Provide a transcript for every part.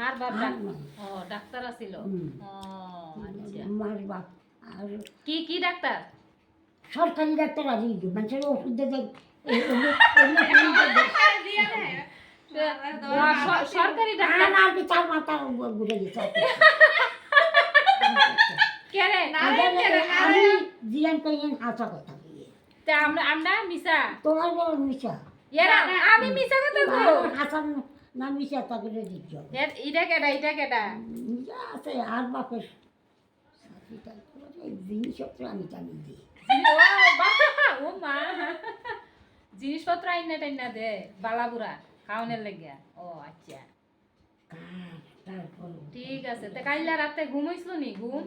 মার বাপ আর না। ও ডাক্তার আছিল ও আচ্ছা মার বাপ আর কি কি ডাক্তার সরকারি ডাক্তার আর এই মানুষের ওষুধ দিয়ে সরকারি ডাক্তার তার মাথা ঘুরে গেছে কে রে আমি জিয়ান কইন হাসা কথা বলি তা আমরা মিসা তোমার বড় মিশা এরা আমি মিসা কথা কই হাসান না মিশা তা করে দিচ্ছ এটা কেডা মিশা আছে আর বাপের সাথীটা এই জিনিসপত্র আমি জানি দিই ও বাবা ও মা জিনিসপত্র আইনা টাইনা দে বালাবুরা খাওয়ানোর লাগিয়া ও আচ্ছা তারপর ঠিক আছে তা কাইলা রাতে ঘুমাইছিল নি ঘুম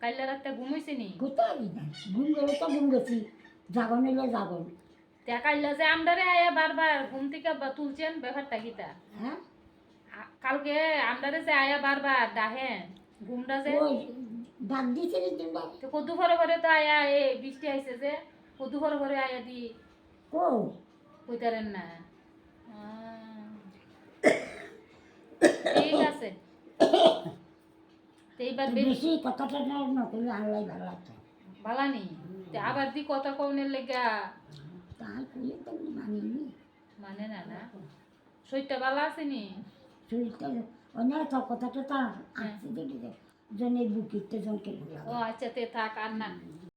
কাইলা রাতে ঘুমাইছে নি কোথায় না ঘুম গেলে তো ঘুম গেছি জাগন এলে জাগন তা কাইলা যে আমদারে আয়া বারবার ঘুম থেকে তুলছেন ব্যাপারটা কিতা হ্যাঁ কালকে আমদারে যে আয়া বারবার ডাহেন ঘুমটা যে ওই ডাক দিয়েছে রে তোমরা তো কদু ভরে তো আয়া এ বৃষ্টি আইছে যে কদু ভরে আয়া দি কো কইতারেন না ঠিক আছে তো এইবার বেশি কথাটা না নকলে আল্লাহ ভালো আছে ভালানি তে আবার দি কথা কওনের লেগা তাই কইলে তো মানিনি মানে না না শরীরটা ভালো আছে নি শরীরটা অনেক তো কথাটা তা আসছে দেখি জনের বুকিতে জনকে ও আচ্ছা তে থাক আর না